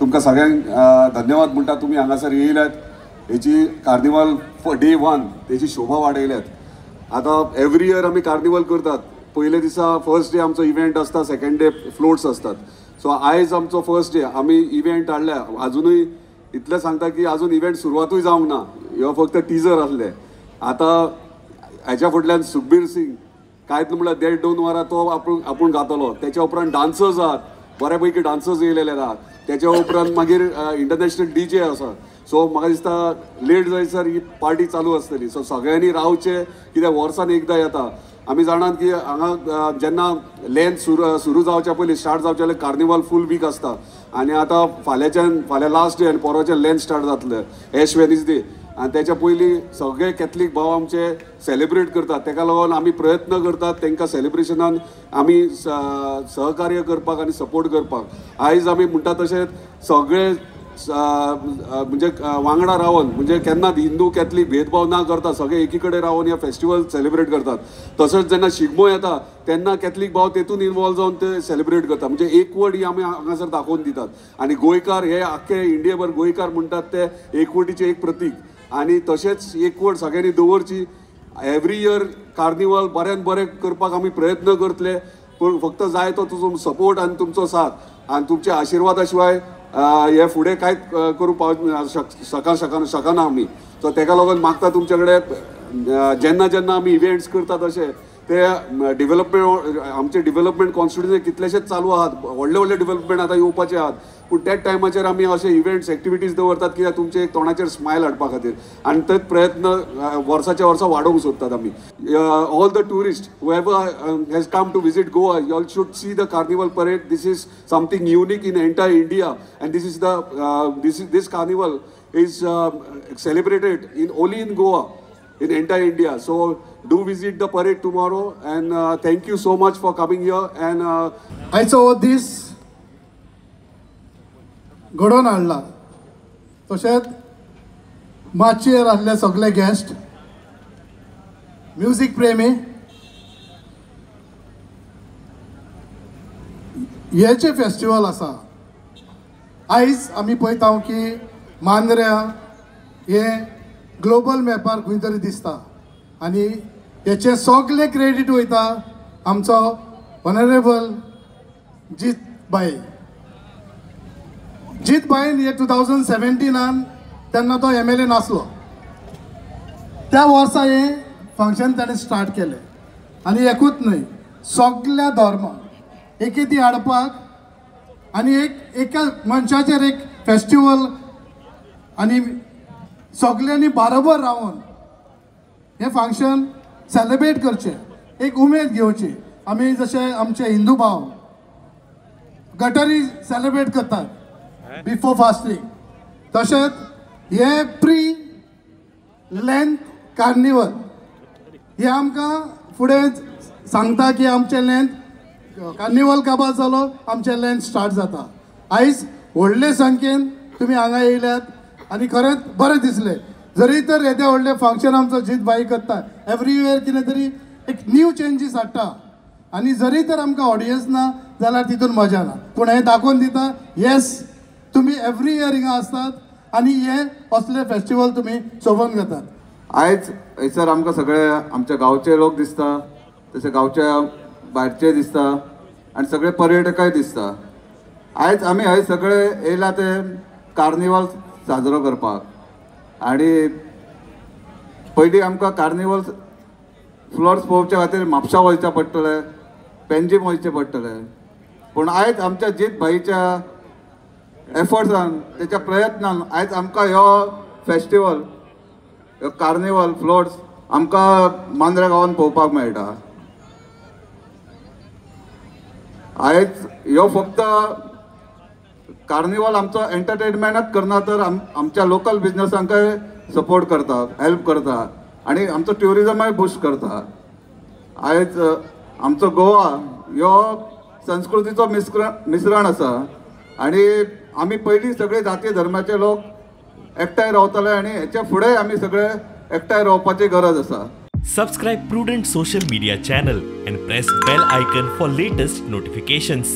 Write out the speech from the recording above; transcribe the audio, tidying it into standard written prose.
तुमकां सगळ्यांक धन्यवाद म्हणटा तुमी हांगासर येयल्यात. हेची कार्निवाल डे 1 तेची शोभा वाडयल्यात. आतां एवरी इयर आमी कार्निवाल करतात. पयले दिसा फर्स्ट डे आमचो इव्हेंट आसता, सेकंड डे फ्लोट्स असतात. सो आयज आमचो फर्स्ट डे आमी इव्हेंट हाडल्या. अजूनय इतलें सांगता की अजून इव्हेंट सुरवातूय जावंक ना, ह्यो फक्त टिजर आसले. आतां हाच्या फुडल्यान सुखबीर सिंग कांयच म्हणल्यार 1.5-2 वरां तो आपूण गातलो. तेच्या उपरांत डान्सर्स आहात, बऱ्यापैकी डान्सर्स येयलेले आहात. त्याच्या उपरांत मागीर इंटरनॅशनल DJ आसा. सो म्हाका दिसता लेट जायसर ही पार्टी चालू आसतली. सो सगळ्यांनी रावचे, कित्याक वर्सान एकदां येता. आमी जाणात की हांगा जेन्ना लेंथ सुरू जावच्या पयलीं स्टार्ट जावचे जाल्यार कार्निवाल फूल वीक आसता. आनी आतां फाल्यां लास्ट डे आनी परवाच्यान लेंथ स्टार्ट जातले, एश वेनिसडे. आनी त्याच्या पयलीं सगळे कॅथलीक भाव आमचे सेलिब्रेट करतात. ताका लागून आमी प्रयत्न करतात तांकां सेलिब्रेशनान आमी सहकार्य करपाक आनी सपोर्ट करपाक. आयज आमी म्हणटा तशेंच सगळे म्हणजे वांगडा रावन, म्हणजे केन्ना हिंदू कॅथलीक भेदभाव ना करता, सगळे एकी कडेन रावन ह्या फेस्टिवल सेलिब्रेट करतात. तसोच जेन्ना शिगमो येता तेन्ना कॅथलीक भाव तेतून इन्वॉल्व जावन ते सेलिब्रेट करतात. म्हणजे एकवट ही आमी हांगासर दाखोवन दितात. आनी गोंयकार हे आख्खे इंडियेभर गोंयकार म्हणटात ते एकवटीचे एक प्रतीक. आनी तशेंच एकवट सगळ्यांनी दवरची. एवरी इयर कार्निवाल बऱ्यान बरें करपाक आमी प्रयत्न करतले. पूण फक्त जाय तो तुजो सपोर्ट आनी तुमचो साथ आनी तुमच्या आशिर्वादा शिवाय हे फुडें कांयच करूंक शकना आमी. सो ताका लागून मागता तुमचे कडेन जेन्ना आमी इव्हेंट्स करतात तशें ते डेव्हलपमेंट आमचे डेव्हलपमेंट कॉन्स्टिट्युएन्सी कितलेशेच चालू आहात. व्हडले डेव्हलपमेंट आतां येवपाचे आहात. पूण त्याच टायमाचेर आमी अशे इव्हेंट्स एक्टिविटीज दवरतात कित्याक तुमचे एक तोंडाचेर स्मायल हाडपा खातीर. आनी तेच प्रयत्न वर्साच्या वर्सा वाडोवंक सोदतात आमी. All the tourist whoever has come to visit Goa, you all should see the carnival parade. This is something unique in entire India, and this carnival is celebrated only in Goa, in entire India. So do visit the parade tomorrow, and thank you so much for coming here. And I saw this घडोवन हाडला. तशेंच माचयेर आसले सगळे guest, music प्रेमी, हेचे festival आसा. आयज आमी पळयता की मांद्र्या हे ग्लोबल मॅपार खंय तरी दिसता. आनी हेचे सगळे क्रेडीट वयता आमचो ऑनरेबल जीत बाई. जीत बाईन हे 2017 तेन्ना तो MLA नासलो. त्या वर्सा हे फंक्शन ताणें स्टार्ट केलें. आनी एकूच न्हय, सगळ्या धर्माक एकेती हाडपाक आनी एका मनशाचेर एक फेस्टिवल आनी सगळ्यांनी बरोबर रावन हे फंक्शन सेलिब्रेट करचें, एक उमेद घेवची. आमी जशे आमचे हिंदू भाव गटरी सेलिब्रेट करतात बिफोर फास्टिंग, तशेंच हे प्री लेंथ कार्निवल हे आमकां फुडें सांगता की आमचे लेंथ कार्निवल काबार जालो, आमचे लेंथ स्टार्ट जाता. आयज व्हडले संख्येन तुमी हांगा येयल्यात आनी खरेंच बरें दिसलें. जरी तर येदे व्हडले फंक्शन आमचो जीत बाई करता, एवरी इयर कितें तरी एक न्यू चेंजीस हाडटा. आनी जरी तर आमकां ऑडियन्स ना जाल्यार तितून मजा ना. पूण हें दाखोवन दिता येस तुम्ही एवरी इयर हिंगा आसतात आनी हे असले फेस्टिवल तुम्ही सोबून घेतात. आयज हयसर आमकां सगळे आमच्या गांवचे लोक दिसता, तशें गांवच्या भायरचे दिसता आनी सगळे पर्यटकय दिसता. आयज आमी हय सगळे येयला ते कार्निवल साजरो करपाक. आनी पयलीं आमकां कार्निवल फ्लोट्स पळोवच्या खातीर म्हापसा वयचें पडटलें, पेन्जीम वयचें पडटलें. पूण आयज आमच्या जीत भाईच्या एफर्ट्सान, त्याच्या प्रयत्नान आयज आमकां ह्यो फेस्टिवल, ह्यो कार्निवल फ्लोट्स आमकां मांद्र्या गांवांत पळोवपाक मेळटा. आयज ह्यो फक्त कार्निवल आमचो एंटरटेनमेंटच करना तर आमच्या लोकल बिजनसांकय सपोर्ट करता, हेल्प करता आनी आमचो ट्युरिजमय बूस्ट करता. आयज आमचो गोवा ह्यो संस्कृतीचो मिश्रण आसा आनी आमी पयलीं सगळे जाती धर्माचे लोक एकठांय रावतले आनी हेच्या फुडें आमी सगळे एकठांय रावपाची गरज आसा. Subscribe Prudent social media channel and press bell icon for latest notifications.